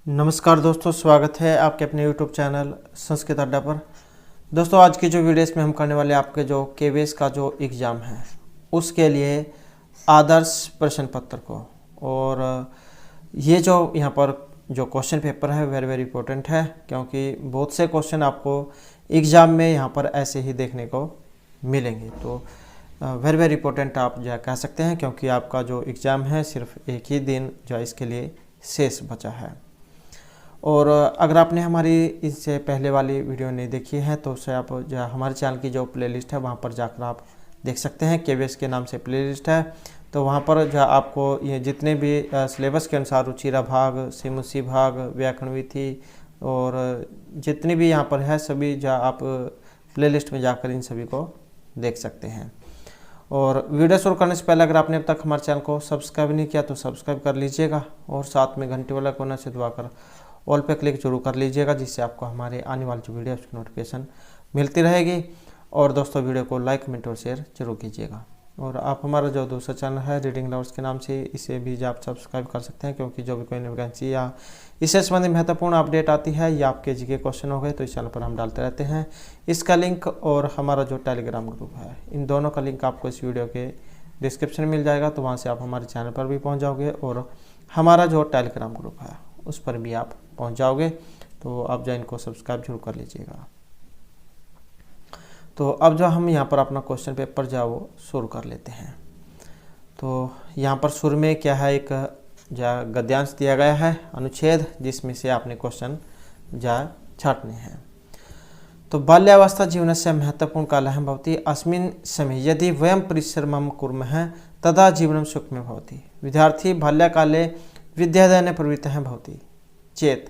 नमस्कार दोस्तों, स्वागत है आपके अपने YouTube चैनल संस्कृत अड्डा पर। दोस्तों, आज की जो वीडियो इसमें हम करने वाले आपके जो केवीएस का जो एग्ज़ाम है उसके लिए आदर्श प्रश्न पत्र को, और ये जो यहाँ पर जो क्वेश्चन पेपर है वेरी वेरी इंपॉर्टेंट है, क्योंकि बहुत से क्वेश्चन आपको एग्ज़ाम में यहाँ पर ऐसे ही देखने को मिलेंगे। तो वेरी वेरी इंपॉर्टेंट आप जो कह सकते हैं, क्योंकि आपका जो एग्ज़ाम है सिर्फ एक ही दिन जो इसके लिए शेष बचा है। और अगर आपने हमारी इससे पहले वाली वीडियो नहीं देखी है तो उसे आप जो हमारे चैनल की जो प्लेलिस्ट है वहाँ पर जाकर आप देख सकते हैं। केवीएस के नाम से प्लेलिस्ट है, तो वहाँ पर जो आपको ये जितने भी सिलेबस के अनुसार रुचिरा भाग, सिमुसी भाग, व्याकरण विधि और जितनी भी यहाँ पर है सभी जो आप प्लेलिस्ट में जाकर इन सभी को देख सकते हैं। और वीडियो शुरू करने से पहले अगर आपने अब तक हमारे चैनल को सब्सक्राइब नहीं किया तो सब्सक्राइब कर लीजिएगा, और साथ में घंटे वाला कोना से दबाकर ऑल पे क्लिक जरूर कर लीजिएगा, जिससे आपको हमारे आने वाली जो वीडियो उसकी नोटिफिकेशन मिलती रहेगी। और दोस्तों, वीडियो को लाइक, कमेंट और शेयर जरूर कीजिएगा। और आप हमारा जो दूसरा चैनल है रीडिंग लवर्स के नाम से, इसे भी आप सब्सक्राइब कर सकते हैं, क्योंकि जो भी कोई वैकेंसी या इससे संबंधित महत्वपूर्ण अपडेट आती है या आपके जीके क्वेश्चन हो गए तो इस चैनल पर हम डालते रहते हैं। इसका लिंक और हमारा जो टेलीग्राम ग्रुप है, इन दोनों का लिंक आपको इस वीडियो के डिस्क्रिप्शन में मिल जाएगा, तो वहाँ से आप हमारे चैनल पर भी पहुँच जाओगे और हमारा जो टेलीग्राम ग्रुप है उस पर भी आप पहुंच जाओगे। तो आप जो इनको सब्सक्राइब जरूर कर लीजिएगा। तो अब जो हम यहाँ पर अपना क्वेश्चन पेपर जो वो शुरू कर लेते हैं। तो यहाँ पर शुरू में क्या है, एक जो गद्यांश दिया गया है अनुच्छेद, जिसमें से आपने क्वेश्चन जा छाटने हैं। तो बाल्यावस्था जीवनस्य महत्वपूर्ण कालः भवति, अस्मिन् समये यदि वयं परिश्रमं कुर्मः तदा जीवनं सुखमय भवति। विद्यार्थी बाल्यकाले विद्यादाने प्रवृत्तः भवति चेत्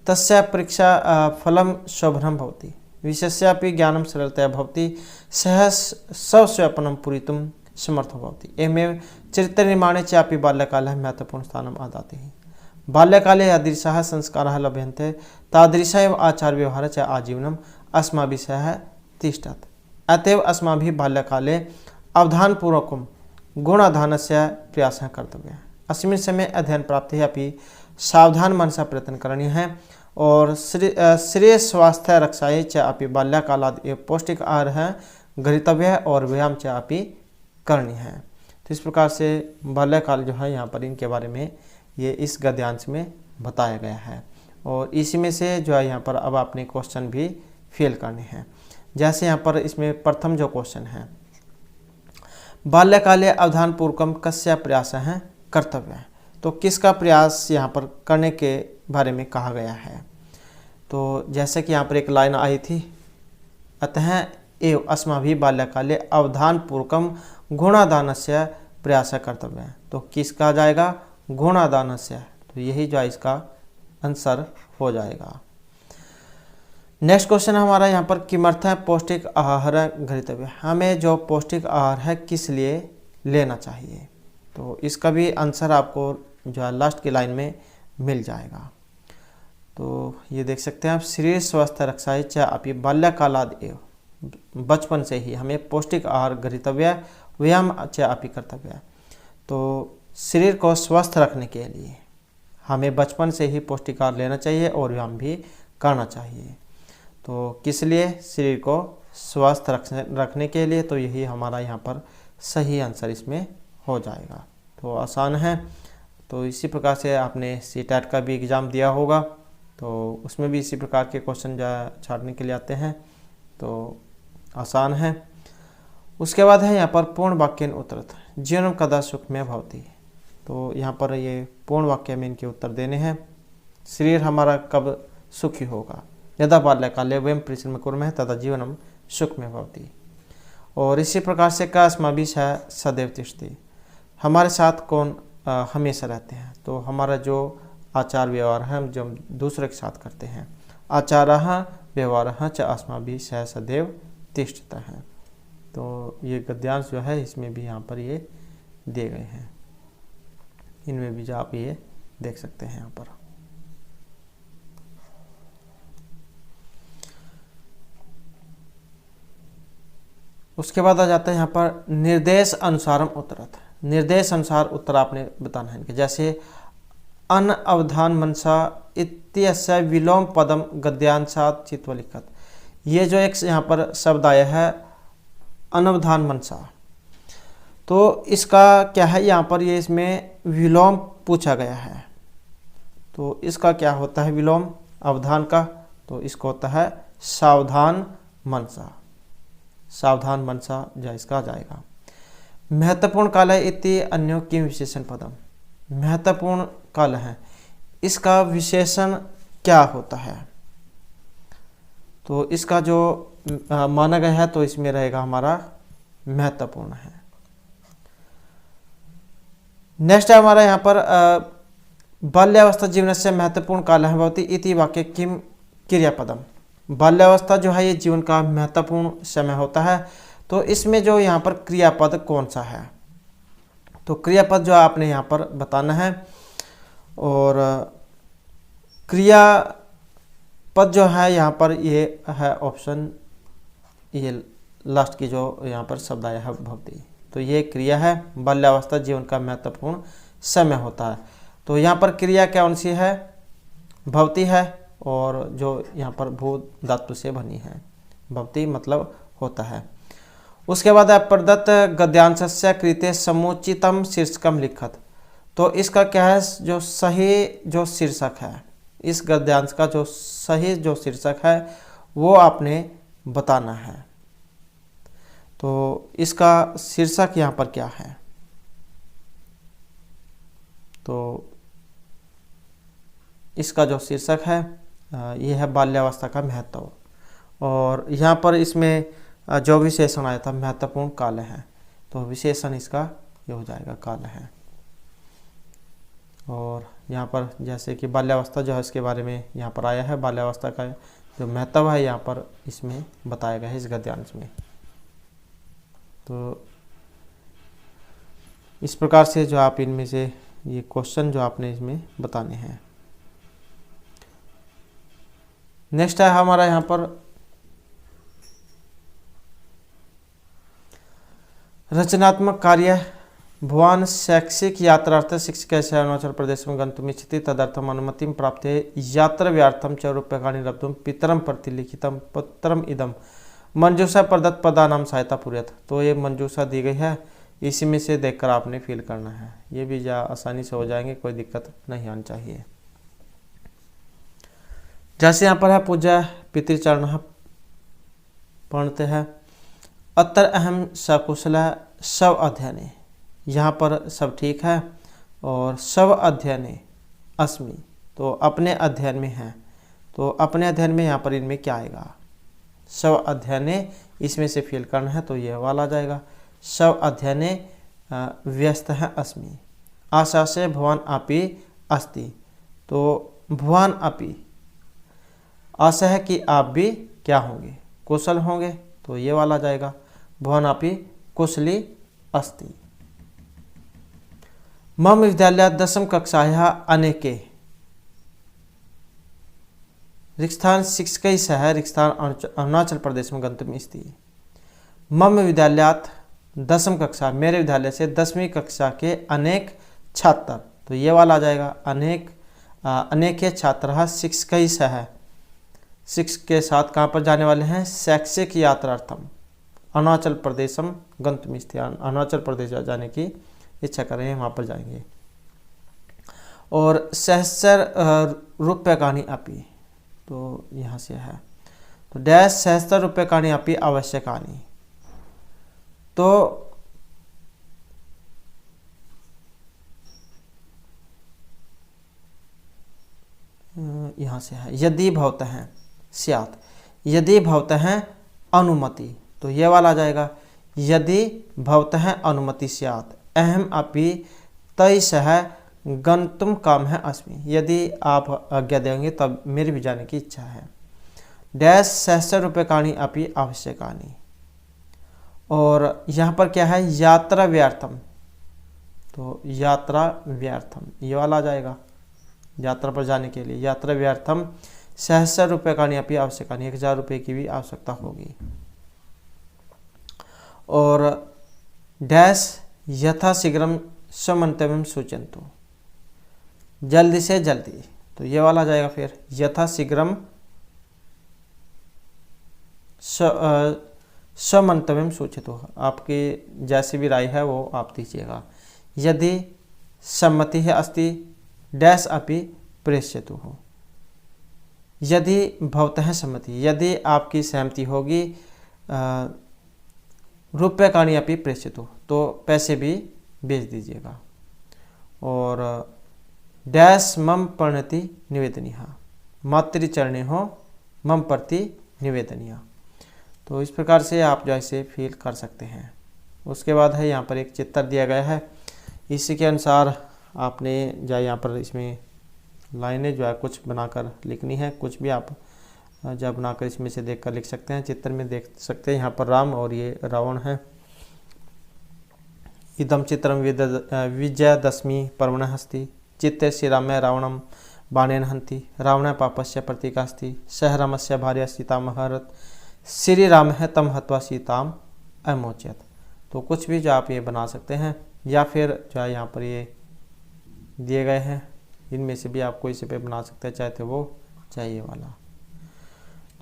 तस्य परीक्षा फलं शोभनं भवति, विषयस्यापि ज्ञानं सरलतया भवति, सः स्वस्वप्नं पूरयितुं समर्थो भवति। एवमेव चरित्रनिर्माणे चापि बाल्यकालः महत्वपूर्णं स्थानम् आदति। बाल्यकाले यादृशाः संस्काराः लभ्यन्ते तादृश एव आचारव्यवहारः च आजीवनम् अस्माभिः तिष्ठत्। अतएव अस्माभिः बाल्यकाले अवधानपूर्वकं गुणाधानस्य प्रयासः कर्तव्यः। अस्मिन् समये अध्ययन प्राप्ति अपि सावधान मनसा प्रयत्न करणीय है, और श्रेय स्वास्थ्य रक्षायै च अपि बाल्यकालाद् एव पौष्टिक आहारः ग्रहीतव्यः और व्यायाम च अपि करणीय है। तो इस प्रकार से बाल्यकाल जो है यहाँ पर इनके बारे में ये इस गद्यांश में बताया गया है, और इसी में से जो है यहाँ पर अब आपने क्वेश्चन भी फिल करने हैं। जैसे यहाँ पर इसमें प्रथम जो क्वेश्चन है, बाल्यकाले अवधानपूर्वकं कस्य प्रयासः कर्तव्य है, तो किसका प्रयास यहाँ पर करने के बारे में कहा गया है। तो जैसे कि यहाँ पर एक लाइन आई थी, अतः एव अस्माभिः बाल्यकाले अवधानपूर्वकं गुणादानस्य प्रयासः कर्तव्य है, तो किस कहा जाएगा, गुणादानस्य, तो यही जो है इसका आंसर हो जाएगा। नेक्स्ट क्वेश्चन हमारा यहाँ पर किमर्थं पौष्टिक आहार ग्रहीतव्य, हमें जो पौष्टिक आहार है किस लिए लेना चाहिए, तो इसका भी आंसर आपको जो है लास्ट की लाइन में मिल जाएगा। तो ये देख सकते हैं आप, शरीर स्वस्थ रक्षायै च अपि बाल्यकालाद् एव, बचपन से ही हमें पौष्टिक आहार ग्रहीतव्य, व्यायाम च अपि कर्तव्य। तो शरीर को स्वस्थ रखने के लिए हमें बचपन से ही पौष्टिक आहार लेना चाहिए और व्यायाम भी करना चाहिए। तो किस लिए, शरीर को स्वस्थ रखने के लिए, तो यही हमारा यहाँ पर सही आंसर इसमें हो जाएगा। तो आसान है। तो इसी प्रकार से आपने सीटेट का भी एग्ज़ाम दिया होगा, तो उसमें भी इसी प्रकार के क्वेश्चन छाटने के लिए आते हैं, तो आसान है। उसके बाद है यहाँ पर पूर्ण वाक्येन उत्तरत् जीवनं कदा सुखमय भवति, तो यहाँ पर ये पूर्ण वाक्य में इनके उत्तर देने हैं। शरीर हमारा कब सुखी होगा, यदा बाल्यकाले वयं परिश्रमं कुर्मः तदा जीवनं सुखमय भवति। और इसी प्रकार से का अस्माभिः सदैव तिष्ठति, हमारे साथ कौन हमेशा रहते हैं, तो हमारा जो आचार व्यवहार है हम जो दूसरे के साथ करते हैं, आचारः व्यवहारः च अस्माभिः सदैव तिष्ठतः है। तो ये गद्यांश जो है इसमें भी यहाँ पर ये दिए गए हैं, इनमें भी जो आप ये देख सकते हैं यहाँ पर। उसके बाद आ जाता है यहाँ पर निर्देश अनुसारम उत्तरत्, निर्देश अनुसार उत्तर आपने बताना है। जैसे अनवधान मनसा इत्यस्य विलोम पदम गद्यांशात् चित्वा लिखत। ये जो एक यहाँ पर शब्द आया है अनवधान मनसा, तो इसका क्या है, यहाँ पर ये इसमें विलोम पूछा गया है। तो इसका क्या होता है विलोम अवधान का, तो इसको होता है सावधान मनसा। सावधान मनसा जा इसका आ जाएगा। महत्वपूर्ण काल है इति अन्यो किम विशेषण पदम। महत्वपूर्ण काल है, इसका विशेषण क्या होता है, तो इसका जो माना गया है तो इसमें रहेगा हमारा महत्वपूर्ण है। नेक्स्ट है हमारा यहाँ पर बाल्यावस्था जीवन से महत्वपूर्ण काल है भवति इति वाक्य किम क्रियापदम। बाल्यावस्था जो है ये जीवन का महत्वपूर्ण समय होता है, तो इसमें जो यहाँ पर क्रियापद कौन सा है, तो क्रियापद जो आपने यहाँ पर बताना है। और क्रियापद जो है यहाँ पर ये है ऑप्शन, ये लास्ट की जो यहाँ पर शब्द आया है भवति, तो ये क्रिया है। बाल्यावस्था जीवन का महत्वपूर्ण समय होता है, तो यहाँ पर क्रिया कौन सी है, भवति है, और जो यहाँ पर भू धातु से बनी है, भवति मतलब होता है। उसके बाद प्रदत्त गद्यांशस्य कृते समुचितम शीर्षकम लिखत। तो इसका क्या है, जो सही जो शीर्षक है, इस गद्यांश का जो सही जो शीर्षक है वो आपने बताना है। तो इसका शीर्षक यहाँ पर क्या है, तो इसका जो शीर्षक है ये है बाल्यावस्था का महत्व, और यहाँ पर इसमें जो विशेषण आया था महत्वपूर्ण काल है, तो विशेषण इसका ये हो जाएगा काल है। और यहाँ पर जैसे कि बाल्यावस्था जो है इसके बारे में यहाँ पर आया है, बाल्यावस्था का जो महत्व है यहाँ पर इसमें बताया गया है इस गद्यांश में। तो इस प्रकार से जो आप इनमें से ये क्वेश्चन जो आपने इसमें बताने हैं। नेक्स्ट है हमारा यहाँ पर रचनात्मक कार्य। भवान शैक्षिक यात्रार्थ शिक्षकस्य अरुणाचल प्रदेश में गन्तुमिच्छति तदर्थम अनुमतिं प्राप्ते यात्राव्यर्थं च रूप्यकाणि लब्धुं पितरं प्रतिलिखितं पत्रम इदं मंजूषा प्रदत्त पदानां सहायता पूर्यत। तो ये मंजूषा दी गई है, इसी में से देखकर आपने फिल करना है, ये भी आसानी से हो जाएंगे, कोई दिक्कत नहीं आनी चाहिए। जैसे यहाँ पर है पूजा पितृचरण पढ़ते हैं। अत्र अहम सकुशल शव अध्ययने, यहाँ पर सब ठीक है, और शव अध्ययने अस्मि, तो अपने अध्ययन में है, तो अपने अध्ययन में यहाँ पर इनमें क्या आएगा, शव अध्ययने, इसमें से फिल करना है, तो यह वाला आ जाएगा। शव अध्ययने व्यस्त है अस्मि। आशा से भवान अपि अस्ति, तो भवान अपि आशा है कि आप भी क्या होंगे, कुशल होंगे, तो ये वाला जाएगा। भवान अपि कुशली अस्ति। मम विद्यालय 10वीं कक्षायाः अनेके रिक्स्थान शिक्षकै सह रिक्स्थान अरुणाचल प्रदेश में गंतुम इति। मम विद्यालयात् 10वीं कक्षा, मेरे विद्यालय से 10वीं कक्षा के अनेक छात्र, तो ये वाला आ जाएगा। अनेके छात्र शिक्षकै सह, शिक्षक के साथ कहाँ पर जाने वाले हैं, शैक्षिक यात्रार्थम अरुणाचल प्रदेशम गंतुम इति। अरुणाचल प्रदेश जाने की इच्छा कर रहे हैं, वहाँ पर जाएंगे। और सहस्र रूप्यकाणि अपि, तो यहाँ से है, तो डैश सहस्र रूप्यकाणि अपि आवश्यकानि, तो यहाँ से है यदि भवतः हैं स्यात्, यदि भवतः हैं अनुमति, तो ये वाला आ जाएगा। यदि भवतः अनुमति स्यात् अहम अपि तय सह गंतुम काम है अस्मि, यदि आप आज्ञा देंगे तब मेरी भी जाने की इच्छा है। डैश सहस्र रूप्यकाणि अपि आवश्यकानि, और यहाँ पर क्या है, यात्रा व्यर्थम, तो यात्रा व्यर्थम ये वाला आ जाएगा। यात्रा पर जाने के लिए यात्रा व्यर्थम सहस्र रूप्यकाणि अपि आवश्यकानि, 1000 रुपये की भी आवश्यकता होगी। और डैश यथाशीघ्रम स्वमंतव्यम सूचयन्तु, जल्दी से जल्दी, तो ये वाला जाएगा। फिर यथा शीघ्रम समंतव्यम सूचितो, आपकी जैसी भी राय है वो आप दीजिएगा। यदि सम्मति है अस्ति डैश अपि प्रेष्यतु हो, यदि भवतः सम्मति, यदि आपकी सहमति होगी रूप्यकाणि अपि प्रेष्यतु, तो पैसे भी भेज दीजिएगा। और डैश मम प्रणति निवेदनीय, मातृचरणे हो मम प्रति निवेदनीय। तो इस प्रकार से आप जो इसे फिल कर सकते हैं। उसके बाद है यहाँ पर एक चित्र दिया गया है, इसी के अनुसार आपने जो यहाँ पर इसमें लाइनें जो है कुछ बनाकर लिखनी है। कुछ भी आप जब बनाकर इसमें से देखकर लिख सकते हैं। चित्र में देख सकते हैं यहाँ पर राम और ये रावण है। इदम चित्रम विजयदशमी पर्वणः अस्ति, चित्ते श्रीरामे रावणं बाणेन हन्ति, रावणः पापस्य प्रतीकास्ति, सह रामस्य भार्या सीता महरत, श्री राम है तम हत्वा सीताम अमोचयत। तो कुछ भी जो आप ये बना सकते हैं, या फिर जो है यहाँ पर ये दिए गए हैं इनमें से भी आप कोई से पे बना सकते हैं, चाहे तो वो चाहे ये वाला।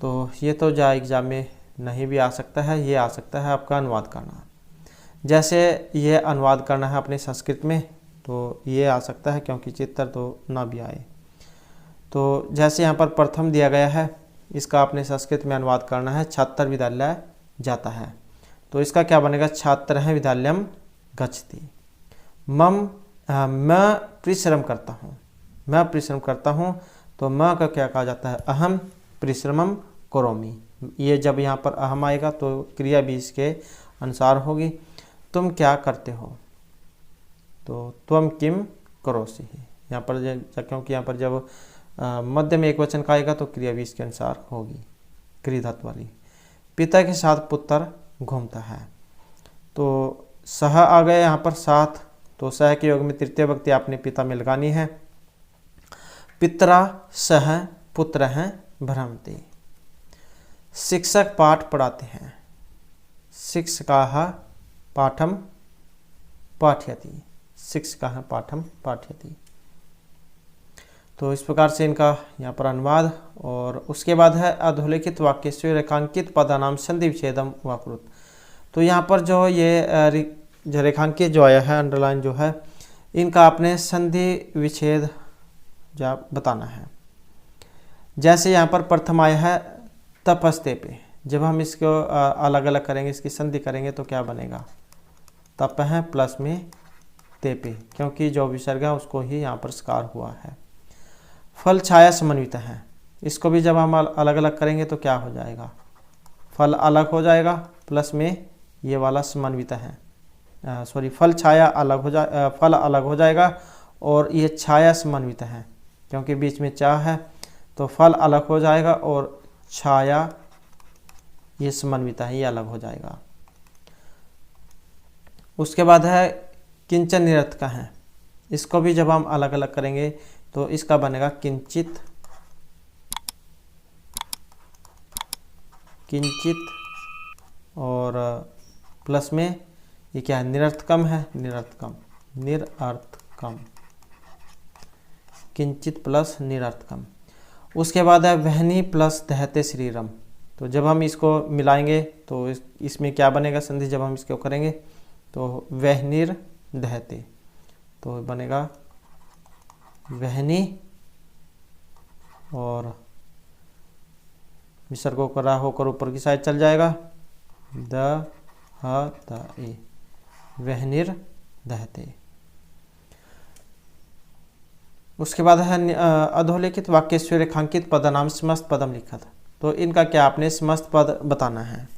तो ये तो जो एग्ज़ाम में नहीं भी आ सकता है, ये आ सकता है आपका अनुवाद करना। जैसे ये अनुवाद करना है अपने संस्कृत में, तो ये आ सकता है, क्योंकि चित्र तो ना भी आए। तो जैसे यहाँ पर प्रथम दिया गया है, इसका अपने संस्कृत में अनुवाद करना है। छात्र विद्यालय जाता है, तो इसका क्या बनेगा? छात्र है विद्यालयम गच्छति। मैं परिश्रम करता हूँ, मैं परिश्रम करता हूँ, तो मैं का क्या कहा जाता है? अहम परिश्रमम करोमि। ये जब यहाँ पर अहम आएगा तो क्रिया भी इसके अनुसार होगी। तुम क्या करते हो? तो त्वम किम करोसि। यहाँ पर क्योंकि यहाँ पर जब मध्य में एक वचन का आएगा तो क्रिया भी इसके अनुसार होगी, क्रिया धातु वाली। पिता के साथ पुत्र घूमता है, तो सह आ गए यहाँ पर साथ, तो सह के योग में तृतीय व्यक्ति आपने पिता में लगानी है। पितरा सह पुत्र हैं भ्रमते। शिक्षक पाठ पढ़ाते हैं, शिक्षकाः पाठम पाठयति, शिक्षकाः पाठम पाठयति। तो इस प्रकार से इनका यहाँ पर अनुवाद। और उसके बाद है अधोलिखित वाक्य से रेखांकित पदानाम संधि विच्छेदम व कुरुत। तो यहाँ पर जो ये जो रेखांकित जो आया है, अंडरलाइन जो है, इनका आपने संधि विच्छेद जो बताना है। जैसे यहाँ पर प्रथम आया है तपस्ते पे, जब हम इसको अलग अलग करेंगे, इसकी संधि करेंगे तो क्या बनेगा? तप है प्लस में ते पे, क्योंकि जो विसर्ग है उसको ही यहाँ पर स्कार हुआ है। फल छाया समन्वित है, इसको भी जब हम अलग अलग करेंगे तो क्या हो जाएगा? फल अलग हो जाएगा प्लस में ये वाला समन्वित है, सॉरी फल छाया अलग हो फल अलग हो जाएगा और ये छाया समन्वित है, क्योंकि बीच में चा है, तो फल अलग हो जाएगा और छाया ये समन्वित है, ये अलग हो जाएगा। उसके बाद है किंचन निरर्थक है, इसको भी जब हम अलग अलग करेंगे तो इसका बनेगा किंचित, किंचित और प्लस में ये क्या है? निरर्थकम है, निरर्थकम, निरर्थकम, किंचित प्लस निरर्थकम। उसके बाद है वहनी प्लस दहते श्रीरम, तो जब हम इसको मिलाएंगे तो इसमें क्या बनेगा संधि? जब हम इसको करेंगे तो वहनिर दहते, तो बनेगा वहनी और विसर्गों करा होकर ऊपर की साइड चल जाएगा, द ह त ए, वहनिर दहते। उसके बाद है अधोलिखित वाक्य से रेखांकित पदनाम समस्त पदम लिखत, तो इनका क्या आपने समस्त पद बताना है।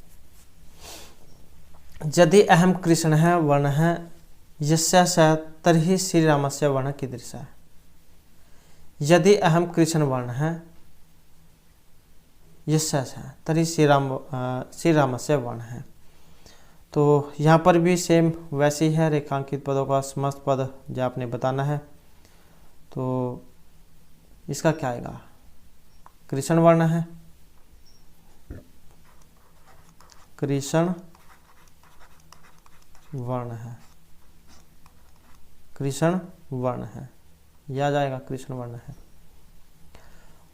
यदि अहम कृष्ण है वर्ण है यस्य स तर्हि श्री रामस्य वर्ण कीदृश है। यदि अहम कृष्ण वर्ण है यस्य है तर्हि श्री रामस्य वर्ण है। तो यहाँ पर भी सेम वैसे ही है, रेखांकित पदों का समस्त पद जो आपने बताना है। तो इसका क्या आएगा? कृष्ण वर्ण है, कृष्ण वर्ण है, कृष्ण वर्ण है, यह आ जाएगा, कृष्ण वर्ण है।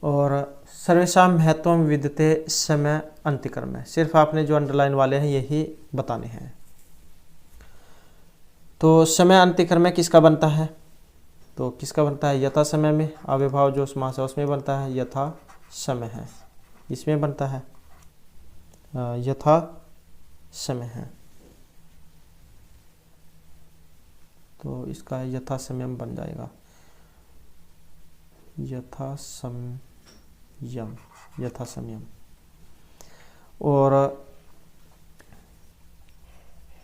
और सर्वेषां महत्वम विद्यते समय अंतिक्रम है, सिर्फ आपने जो अंडरलाइन वाले हैं यही बताने हैं। तो समय अंतिक्रम में किसका बनता है, तो किसका बनता है, यथा समय में अव्ययभाव जो समास है उसमें बनता है, यथा समय है, इसमें बनता है, यथा समय है, तो इसका यथा समय बन जाएगा, यथा समयम, यथा समयम। और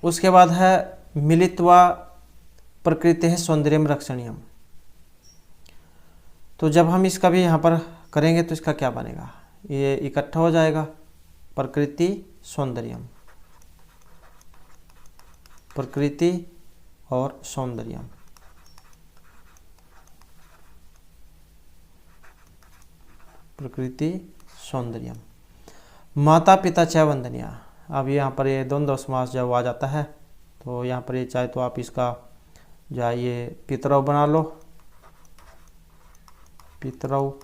उसके बाद है मिलित्वा प्रकृति सौंदर्यम रक्षणीयम। तो जब हम इसका भी यहाँ पर करेंगे तो इसका क्या बनेगा, ये इकट्ठा हो जाएगा, प्रकृति सौंदर्यम, प्रकृति और सौंदर्यम। प्रकृति सौंदर्यम। माता पिता च वंदनीय। अब यहाँ पर ये द्वंद्व समास जब आ जाता है तो यहाँ पर ये चाहे तो आप इसका जो है ये पितरौ बना लो, पितरौ,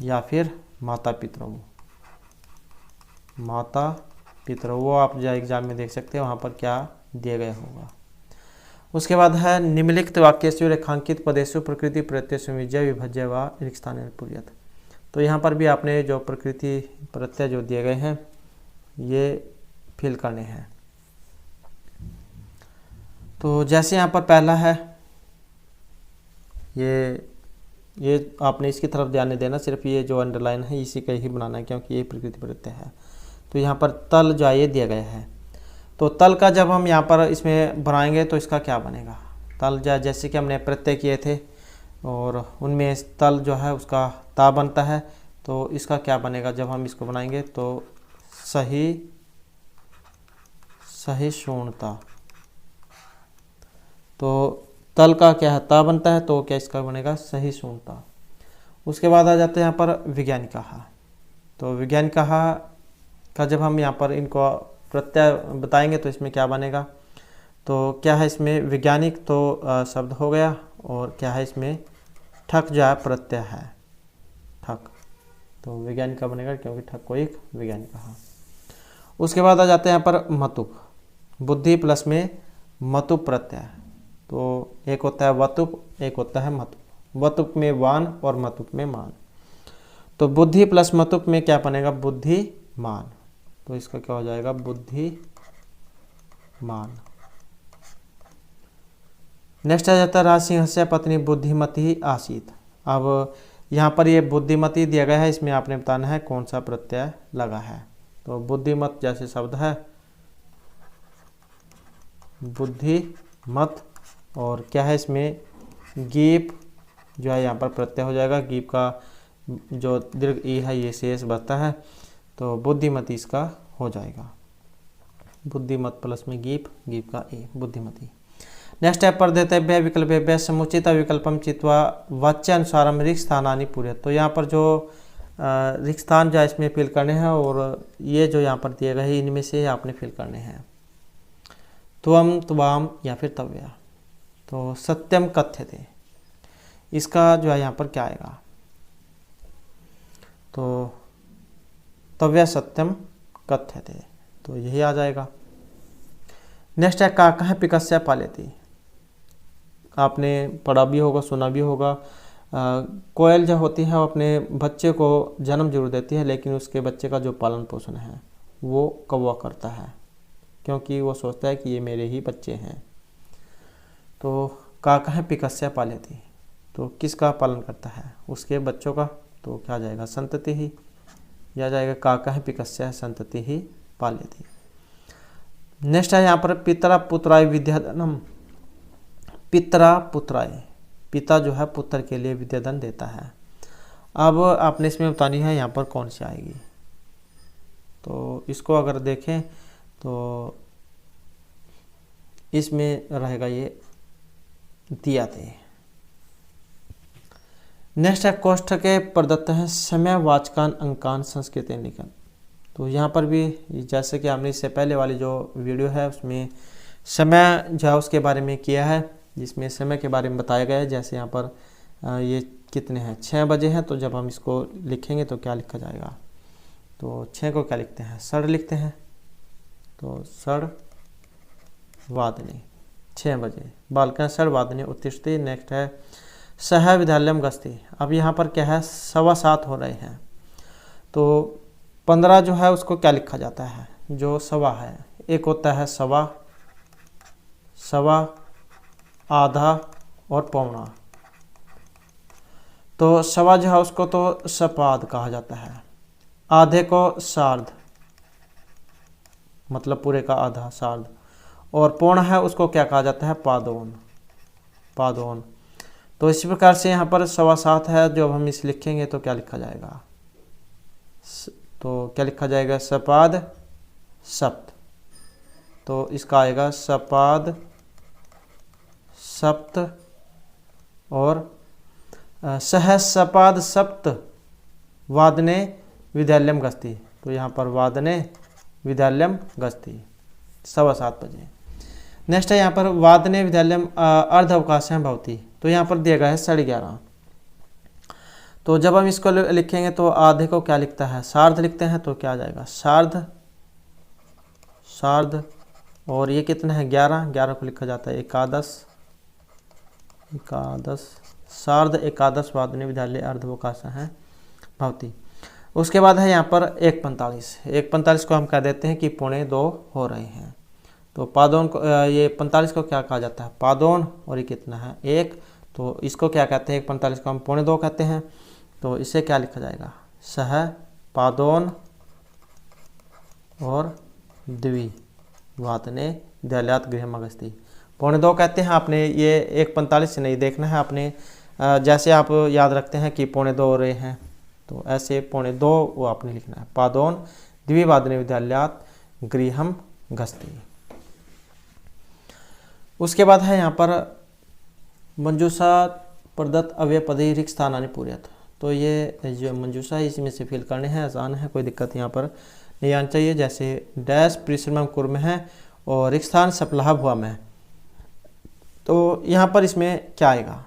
या फिर माता पितरौ, माता पितरौ, वो आप जो एग्जाम में देख सकते हैं वहाँ पर क्या दिया गया होगा। उसके बाद है निम्नलिखित वाक्येषु रेखांकित पदेषु प्रकृति प्रत्यय विजय विभज्य व रिक्स्थान पूर्यत। तो यहाँ पर भी आपने जो प्रकृति प्रत्यय जो दिए गए हैं ये फिल करने हैं। तो जैसे यहाँ पर पहला है ये आपने इसकी तरफ ध्यान नहीं देना, सिर्फ ये जो अंडरलाइन है इसी का ही बनाना है क्योंकि ये प्रकृति प्रत्यय है। तो यहाँ पर तल जो ये दिया गया है, तो तल का जब हम यहाँ पर इसमें बनाएंगे तो इसका क्या बनेगा, तल जैसे कि हमने प्रत्यय किए थे और उनमें तल जो है उसका ता बनता है, तो इसका क्या बनेगा जब हम इसको बनाएंगे, तो सहिष्णुता। तो तल का क्या है, ता बनता है, तो क्या इसका बनेगा, सहिष्णुता। उसके बाद आ जाते हैं यहाँ पर वैज्ञानिका। तो वैज्ञानिका का जब हम यहाँ पर इनको प्रत्यय बताएंगे तो इसमें क्या बनेगा, तो क्या है इसमें वैज्ञानिक तो शब्द हो गया, और क्या है इसमें ठक जो है प्रत्यय है, ठक, तो वैज्ञानिका बनेगा क्योंकि ठक को एक वैज्ञानिका। उसके बाद आ जाते हैं यहाँ पर मतुप, बुद्धि प्लस में मतुप प्रत्यय। तो एक होता है वतुप, एक होता है मतुप, वतुप में वान और मतुप में मान। तो बुद्धि प्लस मतुप में क्या बनेगा, बुद्धिमान, तो इसका क्या हो जाएगा, बुद्धिमान। नेक्स्ट आ जाता है राजसिंहस्य पत्नी बुद्धिमती आसीत। अब यहाँ पर ये बुद्धिमती दिया गया है, इसमें आपने बताना है कौन सा प्रत्यय लगा है। तो बुद्धिमत जैसे शब्द है, बुद्धिमत, और क्या है इसमें गीप जो है यहाँ पर प्रत्यय हो जाएगा, गीप का जो दीर्घ ई है ये शेष बचता है, तो बुद्धिमती इसका हो जाएगा, बुद्धिमत प्लस में गीप, गीप का ए, बुद्धिमती। नेक्स्ट है परदेतव्य विकल्पेभ्य समुचित विकल्पम चित्वा वाच्यानुसारम रिक्त स्थानानि पूरे। तो यहाँ पर जो रिक्त स्थान जो इसमें फिल करने हैं, और ये जो यहाँ पर दिए गए हैं इनमें से आपने फिल करने हैं, त्वम त्वाम या फिर तव्या। तो सत्यम कथ्यते, इसका जो है यहाँ पर क्या आएगा, तो तव्या सत्यम कथ्यते, तो यही आ जाएगा। नेक्स्ट है काकः पिकस्य पालयति। आपने पढ़ा भी होगा, सुना भी होगा, कोयल जो होती है वो अपने बच्चे को जन्म जरूर देती है, लेकिन उसके बच्चे का जो पालन पोषण है वो कौवा करता है, क्योंकि वो सोचता है कि ये मेरे ही बच्चे हैं। तो काकः पिकस्य पालयति, तो किसका पालन करता है, उसके बच्चों का, तो क्या जाएगा, संतति ही, या जाएगा काकः पिकस्य संतति ही पालयति। नेक्स्ट है यहाँ पर पितरा पुत्राय विद्याधनम। पितरा पुत्राय, पिता जो है पुत्र के लिए विद्याधन देता है। अब आपने इसमें बतानी है यहाँ पर कौन सी आएगी, तो इसको अगर देखें तो इसमें रहेगा ये दीयते। नेक्स्ट है कोष्ठक के प्रदत्त है समय वाचकान अंकान संस्कृत लिखन। तो यहाँ पर भी जैसे कि हमने इससे पहले वाली जो वीडियो है उसमें समय जो है उसके बारे में किया है, जिसमें समय के बारे में बताया गया है। जैसे यहाँ पर ये कितने हैं, 6 बजे हैं, तो जब हम इसको लिखेंगे तो क्या लिखा जाएगा, तो 6 को क्या लिखते हैं, षड् लिखते हैं, तो षड् वादने, 6 बजे बालकं षड् वादने उत्तिष्ठति। नेक्स्ट है सह विद्यालयम गच्छति। अब यहाँ पर क्या है, 7:15 हो रहे हैं, तो 15 जो है उसको क्या लिखा जाता है, जो सवा है, एक होता है सवा, सवा, आधा और पौना। तो सवा जो है उसको तो सपाद कहा जाता है, आधे को सार्ध, मतलब पूरे का आधा, सार्ध, और पौना है उसको क्या कहा जाता है, पादोन, पादोन। तो इसी प्रकार से यहाँ पर 7:15 है, जब हम इस लिखेंगे तो क्या लिखा जाएगा, तो क्या लिखा जाएगा, सपाद सप्त। तो इसका आएगा सपाद सप्त और सह सपाद सप्त वादने विद्यालयम गच्छति। तो यहाँ पर वादने विद्यालयम गच्छति, 7:15 बजे। नेक्स्ट है यहाँ पर वादने विद्यालयम अर्ध अवकाशं भवति। तो यहाँ पर दिया गया है 11:30। तो जब हम इसको लिखेंगे तो आधे को क्या लिखता है, सार्ध लिखते हैं, तो क्या आ जाएगा, सार्ध, सार्ध, और ये कितना है, 11 को लिखा जाता है एकादश, एकादश, सार्ध एकादश वादने विद्यालय अर्धवकाशं भवति। उसके बाद है यहाँ पर 1:45 को हम कह देते हैं कि 1:45 हो रहे हैं। तो पादोन को, ये 45 को क्या कहा जाता है, पादोन, और ये कितना है, 1, तो इसको क्या कहते हैं, 1:45 को हम 1:45 कहते हैं। तो इसे क्या लिखा जाएगा, सह पादोन और द्वि वादने विद्यालयात् गृहम् गच्छति। 1:45 कहते हैं आपने, ये 1:45 से नहीं देखना है आपने, जैसे आप याद रखते हैं कि 1:45 हो रहे हैं, तो ऐसे 1:45 वो आपने लिखना है, पादोन द्विवादने विद्यालयात् गृहम् गच्छति। उसके बाद है यहाँ पर मंजूषा प्रदत्त अव्ययपदी रिक्त स्थानानि पूरयत। तो ये जो मंजूषा है इसमें से फिल करने हैं, आसान है, कोई दिक्कत यहाँ पर नहीं आनी चाहिए। जैसे डैश परिश्रम कुर्म है और रिक्त स्थान सप्लाह भुवम है, तो यहाँ पर इसमें क्या आएगा,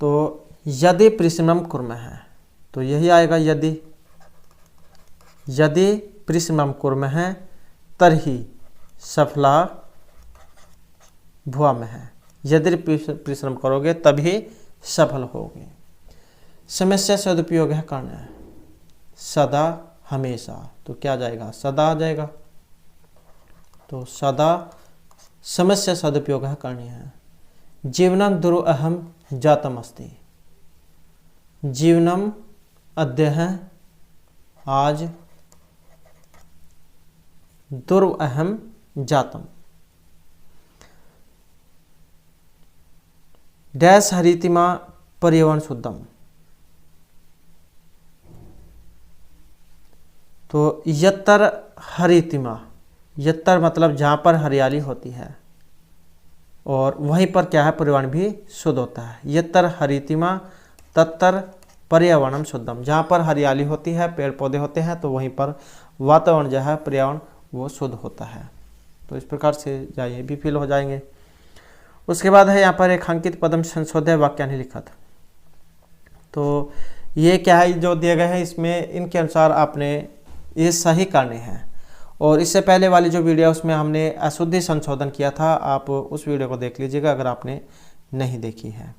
तो यदि परिश्रम कुर्म है तो यही आएगा, यदि परिश्रम कुर्म है तरही सफला भुवम है, यदि परिश्रम करोगे तभी सफल होगे। समस्या सदुपयोग है करना है, सदा हमेशा, तो क्या जाएगा, सदा आ जाएगा। तो सदा समस्या सदुपयोग है करनी है। जीवनम दुरहम जातम अस्ति, जीवनम अद्य है आज, दुरहम जातम। डैश हरितिमा पर्यावरण शुद्धम। तो यत्तर हरितिमा, यत्तर मतलब जहाँ पर हरियाली होती है और वहीं पर क्या है, पर्यावरण भी शुद्ध होता है। यत्तर हरितिमा तत्तर पर्यावरणम शुद्धम, जहाँ पर हरियाली होती है, पेड़ पौधे होते हैं, तो वहीं पर वातावरण जो है, पर्यावरण वो शुद्ध होता है। तो इस प्रकार से जाइए भी फिल हो जाएंगे। उसके बाद है यहाँ पर एक अंकित पदम संशोधय वाक्यानि लिखत। तो ये क्या है, जो दिए गए हैं इसमें इनके अनुसार आपने ये सही करने हैं। और इससे पहले वाली जो वीडियो उसमें हमने अशुद्धि संशोधन किया था, आप उस वीडियो को देख लीजिएगा अगर आपने नहीं देखी है।